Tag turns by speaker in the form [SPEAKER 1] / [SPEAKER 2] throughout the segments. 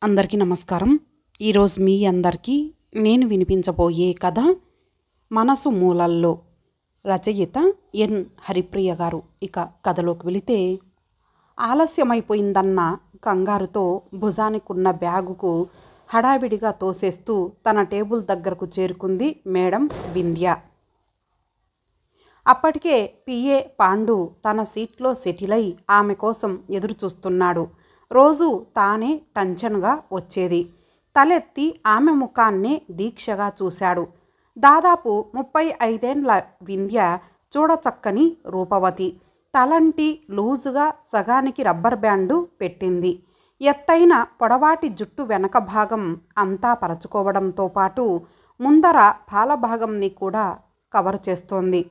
[SPEAKER 1] అందరికీ నమస్కారం. ఈరోజు మీ అందరికీ నేను వినిపించబోయే కథ మనసు మూలల్లో. రచయిత ఎన్ హరిప్రియ గారు. ఇక కథలోకి వెళితే, ఆలస్యమైపోయిందన్న కంగారుతో భుజానికున్న బ్యాగుకు హడావిడిగా తోసేస్తూ తన టేబుల్ దగ్గరకు చేరుకుంది మేడం వింధ్య. అప్పటికే పిఏ పాండు తన సీట్లో సెటిల్ అయి ఆమె కోసం ఎదురు చూస్తున్నాడు. రోజు తానే టెన్షన్గా వచ్చేది. తలెత్తి ఆమె ముఖాన్నే దీక్షగా చూశాడు. దాదాపు 35 ఏళ్ల వింధ్య చూడచక్కని రూపవతి. తలంటి లూజుగా సగానికి రబ్బర్ బ్యాండు పెట్టింది. ఎత్తైన పొడవాటి జుట్టు వెనక భాగం అంతా పరచుకోవడంతో పాటు ముందర పాల భాగంని కూడా కవర్ చేస్తోంది.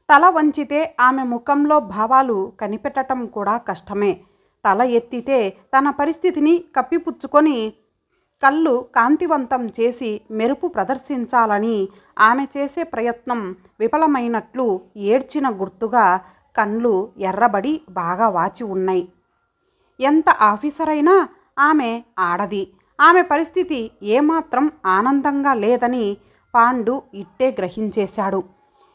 [SPEAKER 1] తల వంచితే ఆమె ముఖంలో భావాలు కనిపెట్టడం కూడా కష్టమే. తల ఎత్తితే తన పరిస్థితిని కప్పిపుచ్చుకొని కళ్ళు కాంతివంతం చేసి మెరుపు ప్రదర్శించాలని ఆమె చేసే ప్రయత్నం విఫలమైనట్లు ఏడ్చిన గుర్తుగా కళ్ళు ఎర్రబడి బాగా వాచి ఉన్నాయి. ఎంత ఆఫీసరైనా ఆమె ఆడది. ఆమె పరిస్థితి ఏమాత్రం ఆనందంగా లేదని పాండు ఇట్టే గ్రహించేశాడు.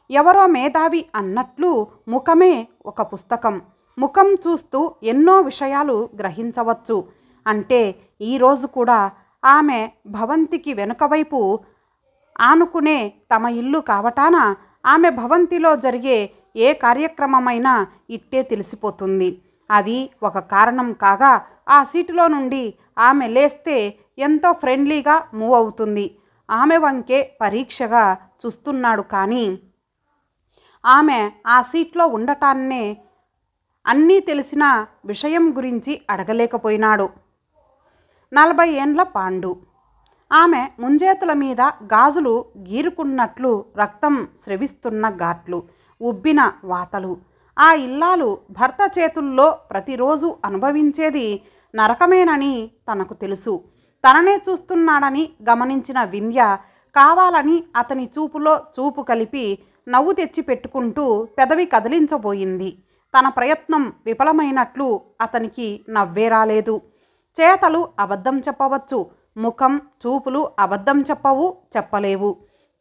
[SPEAKER 1] ఎవరో మేధావి అన్నట్లు ముఖమే ఒక పుస్తకం. ముఖం చూస్తూ ఎన్నో విషయాలు గ్రహించవచ్చు. అంటే ఈరోజు కూడా ఆమె భవంతికి వెనుకవైపు ఆనుకునే తమ ఇల్లు కావటాన ఆమె భవంతిలో జరిగే ఏ కార్యక్రమమైనా ఇట్టే తెలిసిపోతుంది. అది ఒక కారణం కాగా ఆ సీటులో నుండి ఆమె లేస్తే ఎంతో ఫ్రెండ్లీగా మూవ్ అవుతుంది. ఆమె వంకే పరీక్షగా చూస్తున్నాడు. కానీ ఆమె ఆ సీట్లో ఉండటాన్నే అన్నీ తెలిసిన విషయం గురించి అడగలేకపోయినాడు. 40 ఏండ్ల పాండు. ఆమె ముంజేతుల మీద గాజులు గీరుకున్నట్లు రక్తం స్రవిస్తున్న ఘాట్లు, ఉబ్బిన వాతలు. ఆ ఇల్లాలు భర్త చేతుల్లో ప్రతిరోజు అనుభవించేది నరకమేనని తనకు తెలుసు. తననే చూస్తున్నాడని గమనించిన వింధ్య కావాలని అతని చూపులో చూపు కలిపి నవ్వు తెచ్చి పెట్టుకుంటూ పెదవి కదిలించబోయింది. తన ప్రయత్నం విఫలమైనట్లు అతనికి నవ్వే రాలేదు. చేతలు అబద్ధం చెప్పవచ్చు, ముఖం చూపులు అబద్ధం చెప్పలేవు.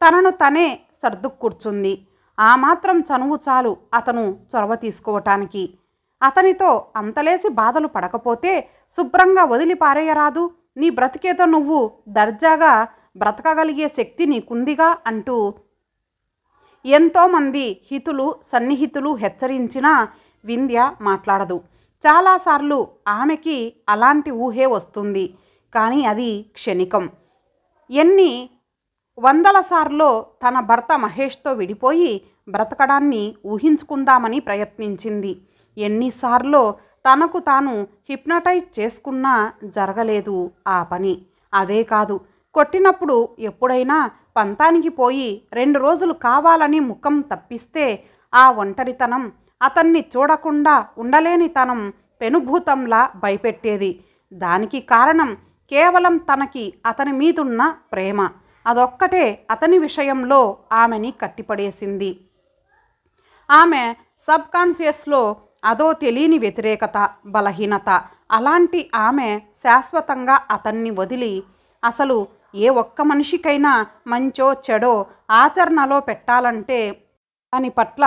[SPEAKER 1] తనను తనే సర్దు కూర్చుంది. ఆ మాత్రం చనువు చాలు అతను చొరవ తీసుకోవటానికి. అతనితో అంతలేసి బాధలు పడకపోతే శుభ్రంగా వదిలి పారేయరాదు. నీ బ్రతికేదో నువ్వు దర్జాగా బ్రతకగలిగే శక్తి నీకుందిగా అంటూ ఎంతోమంది హితులు సన్నిహితులు హెచ్చరించినా వింధ్య మాట్లాడదు. చాలాసార్లు ఆమెకి అలాంటి ఊహే వస్తుంది. కానీ అది క్షణికం. ఎన్ని వందల సార్లో తన భర్త మహేష్తో విడిపోయి బ్రతకడాన్ని ఊహించుకుందామని ప్రయత్నించింది. ఎన్నిసార్లో తనకు తాను హిప్నటైజ్ చేసుకున్నా జరగలేదు ఆ పని. అదే కాదు, కొట్టినప్పుడు ఎప్పుడైనా పంతానికి పోయి 2 రోజులు కావాలని ముఖం తప్పిస్తే ఆ ఒంటరితనం, అతన్ని చూడకుండా ఉండలేనితనం పెనుభూతంలా భయపెట్టేది. దానికి కారణం కేవలం తనకి అతని మీదున్న ప్రేమ. అదొక్కటే అతని విషయంలో ఆమెని కట్టిపడేసింది. ఆమె సబ్కాన్షియస్లో అదో తెలియని వ్యతిరేకత, బలహీనత. అలాంటి ఆమె శాశ్వతంగా అతన్ని వదిలి అసలు ఏ ఒక్క మనిషికైనా మంచో చెడో ఆచరణలో పెట్టాలంటే దాని పట్ల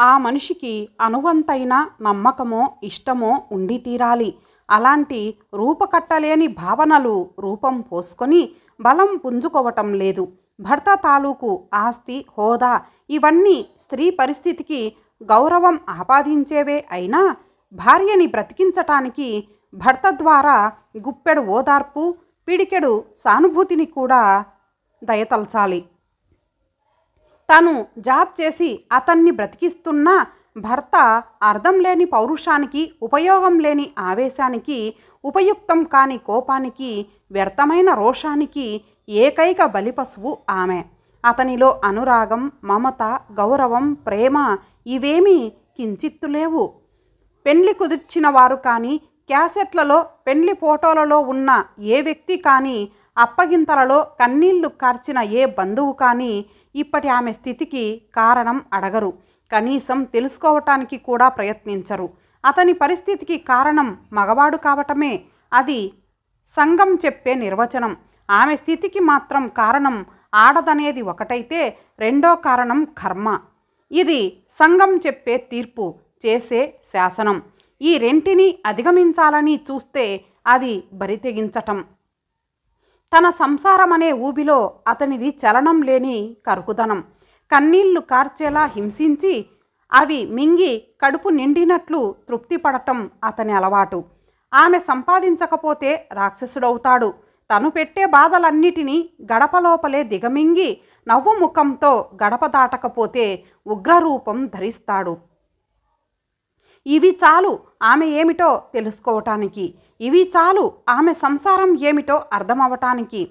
[SPEAKER 1] ఆ మనిషికి అనువంతైన నమ్మకమో ఇష్టమో ఉండి తీరాలి. అలాంటి రూపకట్టలేని భావనలు రూపం పోసుకొని బలం పుంజుకోవటం లేదు. భర్త తాలూకు ఆస్తి, హోదా ఇవన్నీ స్త్రీ పరిస్థితికి గౌరవం ఆపాదించేవే అయినా భార్యని బ్రతికించటానికి భర్త ద్వారా గుప్పెడు ఓదార్పు, పిడికెడు సానుభూతిని కూడా దయతల్చాలి. తను జాబ్ చేసి అతన్ని బ్రతికిస్తున్న భర్త అర్థం లేని పౌరుషానికి, ఉపయోగం లేని ఆవేశానికి, ఉపయుక్తం కాని కోపానికి, వ్యర్థమైన రోషానికి ఏకైక బలిపశువు ఆమె. అతనిలో అనురాగం, మమత, గౌరవం, ప్రేమ ఇవేమీ కించిత్తు లేవు. పెళ్లి కుదిర్చిన వారు కానీ, క్యాసెట్లలో పెళ్లి ఫోటోలలో ఉన్న ఏ వ్యక్తి కానీ, అప్పగింతలలో కన్నీళ్లు కార్చిన ఏ బంధువు కానీ ఇప్పటి ఆమె స్థితికి కారణం అడగరు. కనీసం తెలుసుకోవటానికి కూడా ప్రయత్నించరు. అతని పరిస్థితికి కారణం మగవాడు కావటమే. అది సంఘం చెప్పే నిర్వచనం. ఆమె స్థితికి మాత్రం కారణం ఆడదనేది ఒకటైతే రెండో కారణం కర్మ. ఇది సంఘం చెప్పే తీర్పు, చేసే శాసనం. ఈ రెంటిని అధిగమించాలని చూస్తే అది బరితెగించటం. తన సంసారమనే ఊబిలో అతనిది చలనం లేని కరుకుదనం. కన్నీళ్లు కార్చేలా హింసించి అవి మింగి కడుపు నిండినట్లు తృప్తిపడటం అతని అలవాటు. ఆమె సంపాదించకపోతే రాక్షసుడవుతాడు. తను పెట్టే బాధలన్నిటినీ గడపలోపలే దిగమింగి నవ్వు ముఖంతో గడప దాటకపోతే ఉగ్రరూపం ధరిస్తాడు. ఇవి చాలు ఆమె ఏమిటో తెలుసుకోవటానికి, ఇవి చాలు ఆమె సంసారం ఏమిటో అర్థమవటానికి.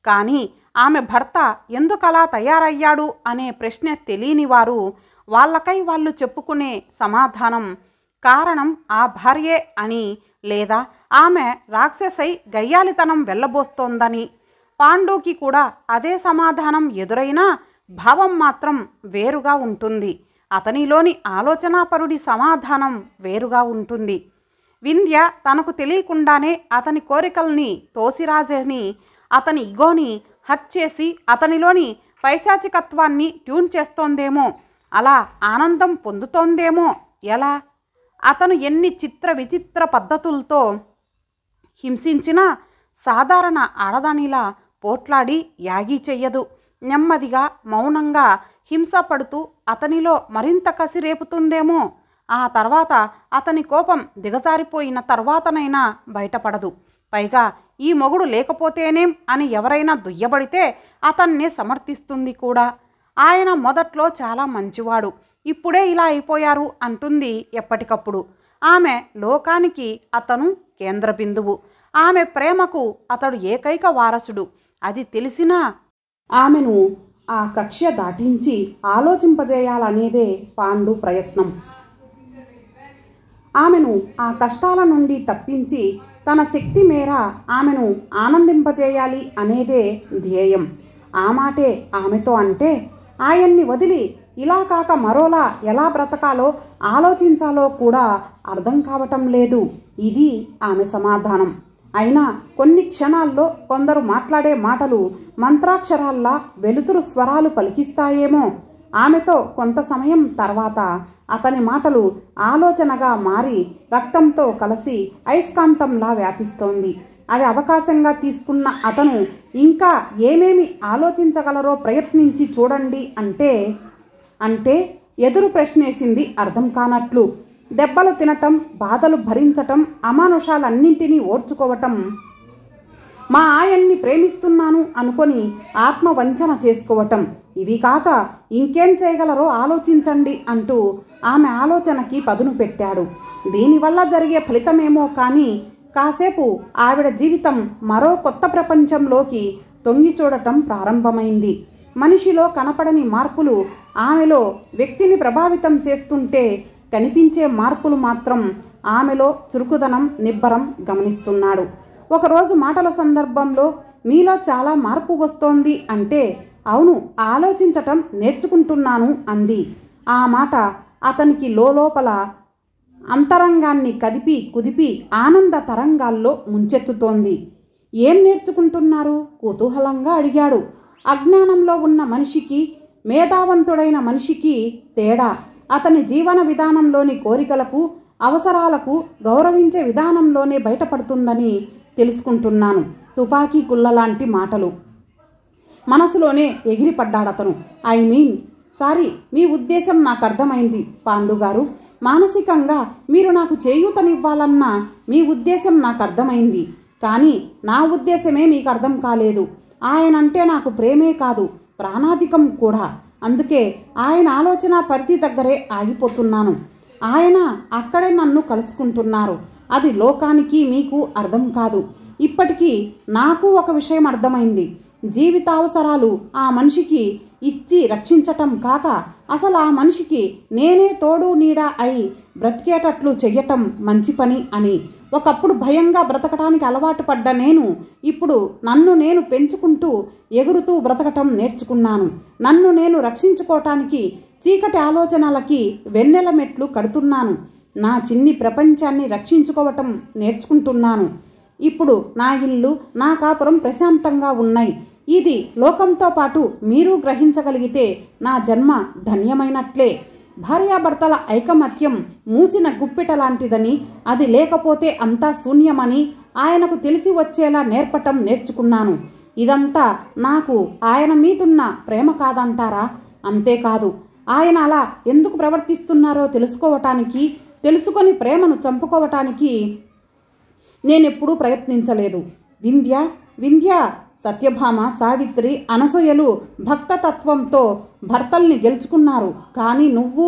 [SPEAKER 1] కానీ ఆమె భర్త ఎందుకలా తయారయ్యాడు అనే ప్రశ్న తెలియని వారు వాళ్ళకై వాళ్ళు చెప్పుకునే సమాధానం కారణం ఆ భార్యే అని, లేదా ఆమె రాక్షసై గయ్యాలితనం వెళ్ళబోస్తోందని. పాండుకి కూడా అదే సమాధానం ఎదురైనా భావం మాత్రం వేరుగా ఉంటుంది. అతనిలోని ఆలోచనాపరుడి సమాధానం వేరుగా ఉంటుంది. వింధ్య తనకు తెలియకుండానే అతని కోరికల్ని తోసిరాజని, అతని ఇగోని హట్ చేసి అతనిలోని పైశాచికత్వాన్ని ట్యూన్ చేస్తోందేమో, అలా ఆనందం పొందుతోందేమో. ఎలా? అతను ఎన్ని చిత్ర విచిత్ర పద్ధతులతో హింసించినా సాధారణ ఆడదానిలా పోట్లాడి యాగి చెయ్యదు. నెమ్మదిగా మౌనంగా హింస పడుతూ అతనిలో మరింత కసి రేపుతుందేమో. ఆ తర్వాత అతని కోపం దిగజారిపోయిన తర్వాతనైనా బయటపడదు. పైగా ఈ మొగుడు లేకపోతేనేం అని ఎవరైనా దుయ్యబడితే అతన్నే సమర్థిస్తుంది కూడా. ఆయన మొదట్లో చాలా మంచివాడు, ఇప్పుడే ఇలా అయిపోయారు అంటుంది ఎప్పటికప్పుడు. ఆమె లోకానికి అతను కేంద్ర బిందువు. ఆమె ప్రేమకు అతడు ఏకైక వారసుడు. అది తెలిసినా ఆమెను ఆ కక్ష్య దాటించి ఆలోచింపజేయాలనేదే పాండు ప్రయత్నం. ఆమెను ఆ కష్టాల నుండి తప్పించి తన శక్తి మేర ఆమెను ఆనందింపజేయాలి అనేదే ధ్యేయం. ఆ మాటే ఆమెతో అంటే ఆయన్ని వదిలి ఇలా కాక మరోలా ఎలా బ్రతకాలో ఆలోచించాలో కూడా అర్థం కావటం లేదు. ఇది ఆమె సమాధానం. అయినా కొన్ని క్షణాల్లో కొందరు మాట్లాడే మాటలు మంత్రాక్షరాల్లా వెలుతురు స్వరాలు పలికిస్తాయేమో. ఆమెతో కొంత సమయం తర్వాత అతని మాటలు ఆలోచనగా మారి రక్తంతో కలిసి అయస్కాంతంలా వ్యాపిస్తోంది. అది అవకాశంగా తీసుకున్న అతను ఇంకా ఏమేమి ఆలోచించగలరో ప్రయత్నించి చూడండి అంటే ఎదురు ప్రశ్నేసింది అర్థం కానట్లు. దెబ్బలు తినటం, బాధలు భరించటం, అమానుషాలన్నింటినీ ఓర్చుకోవటం, మా ఆయన్ని ప్రేమిస్తున్నాను అనుకొని ఆత్మవంచన చేసుకోవటం, ఇవి కాక ఇంకేం చేయగలరో ఆలోచించండి అంటూ ఆమె ఆలోచనకి పదును పెట్టాడు. దీనివల్ల జరిగే ఫలితమేమో కానీ కాసేపు ఆవిడ జీవితం మరో కొత్త ప్రపంచంలోకి తొంగి చూడటం ప్రారంభమైంది. మనిషిలో కనపడని మార్పులు ఆమెలో వ్యక్తిని ప్రభావితం చేస్తుంటే కనిపించే మార్పులు మాత్రం ఆమెలో చురుకుదనం, నిబ్బరం గమనిస్తున్నాడు. ఒకరోజు మాటల సందర్భంలో మీలో చాలా మార్పు వస్తోంది అంటే అవును, ఆలోచించటం నేర్చుకుంటున్నాను అంది. ఆ మాట అతనికి లోపల అంతరంగాన్ని కదిపి కుదిపి ఆనంద తరంగాల్లో ముంచెత్తుతోంది. ఏం నేర్చుకుంటున్నారు? కుతూహలంగా అడిగాడు. అజ్ఞానంలో ఉన్న మనిషికి, మేధావంతుడైన మనిషికి తేడా అతని జీవన విధానంలోని కోరికలకు, అవసరాలకు గౌరవించే విధానంలోనే బయటపడుతుందని తెలుసుకుంటున్నాను. తుపాకీ గుల్లలాంటి మాటలు. మనసులోనే ఎగిరిపడ్డాడతను. ఐ మీన్ సారీ, మీ ఉద్దేశం నాకు అర్థమైంది పాండుగారు. మానసికంగా మీరు నాకు చేయూతనివ్వాలన్న మీ ఉద్దేశం నాకు అర్థమైంది. కానీ నా ఉద్దేశమే మీకు అర్థం కాలేదు. ఆయనంటే నాకు ప్రేమే కాదు, ప్రాణాధికం కూడా. అందుకే ఆయన ఆలోచన పరిధి దగ్గరే ఆగిపోతున్నాను. ఆయన అక్కడే నన్ను కలుసుకుంటున్నారు. అది లోకానికి మీకు అర్థం కాదు. ఇప్పటికీ నాకు ఒక విషయం అర్థమైంది. జీవితావసరాలు ఆ మనిషికి ఇచ్చి రక్షించటం కాక అసలు ఆ మనిషికి నేనే తోడు నీడ అయి బ్రతికేటట్లు చెయ్యటం మంచి పని అని. ఒకప్పుడు భయంగా బ్రతకటానికి అలవాటు పడ్డ నేను ఇప్పుడు నన్ను నేను పెంచుకుంటూ ఎగురుతూ బ్రతకటం నేర్చుకున్నాను. నన్ను నేను రక్షించుకోవటానికి చీకటి ఆలోచనలకి వెన్నెల మెట్లు కడుతున్నాను. నా చిన్ని ప్రపంచాన్ని రక్షించుకోవటం నేర్చుకుంటున్నాను. ఇప్పుడు నా ఇల్లు నా కాపురం ప్రశాంతంగా ఉన్నాయి. ఇది లోకంతో పాటు మీరు గ్రహించగలిగితే నా జన్మ ధన్యమైనట్లే. భార్యాభర్తల ఐకమత్యం మూసిన గుప్పిట లాంటిదని, అది లేకపోతే అంతా శూన్యమని ఆయనకు తెలిసి వచ్చేలా నేర్చుకున్నాను. ఇదంతా నాకు ఆయన మీదున్న ప్రేమ కాదంటారా? అంతేకాదు, ఆయన అలా ఎందుకు ప్రవర్తిస్తున్నారో తెలుసుకోవటానికి, తెలుసుకొని ప్రేమను చంపుకోవటానికి నేనెప్పుడూ ప్రయత్నించలేదు. వింధ్య, సత్యభామ, సావిత్రి, అనసూయలు భక్తతత్వంతో భర్తల్ని గెలుచుకున్నారు. కానీ నువ్వు?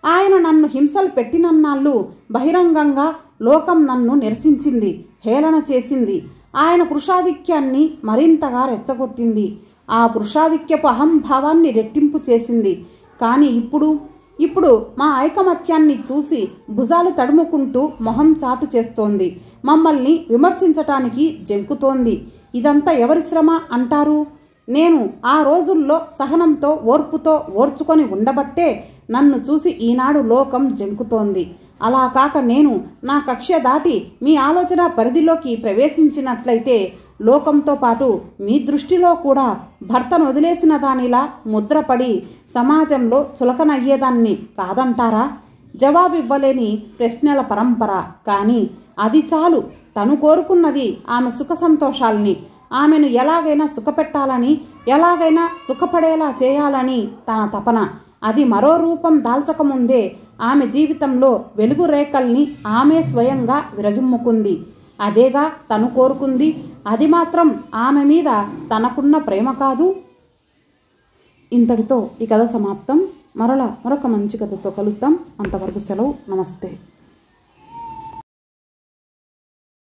[SPEAKER 1] ఆయన నన్ను హింసలు పెట్టినన్నాళ్ళు బహిరంగంగా లోకం నన్ను నిరసించింది, హేళన చేసింది. ఆయన పురుషాధిక్యాన్ని మరింతగా రెచ్చగొట్టింది. ఆ పురుషాధిక్యపు అహంభావాన్ని రెట్టింపు చేసింది. కానీ ఇప్పుడు మా ఐకమత్యాన్ని చూసి భుజాలు తడుముకుంటూ మొహం చాటు చేస్తోంది. మమ్మల్ని విమర్శించటానికి జంకుతోంది. ఇదంతా ఎవరి శ్రమ అంటారు? నేను ఆ రోజుల్లో సహనంతో ఓర్పుతో ఓర్చుకొని ఉండబట్టే నన్ను చూసి ఈనాడు లోకం జంకుతోంది. అలా కాక నేను నా కక్ష్య దాటి మీ ఆలోచన పరిధిలోకి ప్రవేశించినట్లయితే లోకంతో పాటు మీ దృష్టిలో కూడా భర్తను వదిలేసిన దానిలా ముద్రపడి సమాజంలో చులకనయ్యేదాన్ని కాదంటారా? జవాబివ్వలేని ప్రశ్నల పరంపర. కానీ అది చాలు. తను కోరుకున్నది ఆమె సుఖ సంతోషాల్ని, ఆమెను ఎలాగైనా సుఖపెట్టాలని, ఎలాగైనా సుఖపడేలా చేయాలని తన తపన. అది మరో రూపం దాల్చకముందే ఆమె జీవితంలో వెలుగు రేఖల్ని ఆమె స్వయంగా విరజిమ్ముకుంది. అదేగా తను కోరుకుంది. అది మాత్రం ఆమె మీద తనకున్న ప్రేమ కాదు. ఇంతటితో ఈ కథ సమాప్తం. మరొక మంచి కథతో కలుద్దాం. అంతవరకు సెలవు. నమస్తే.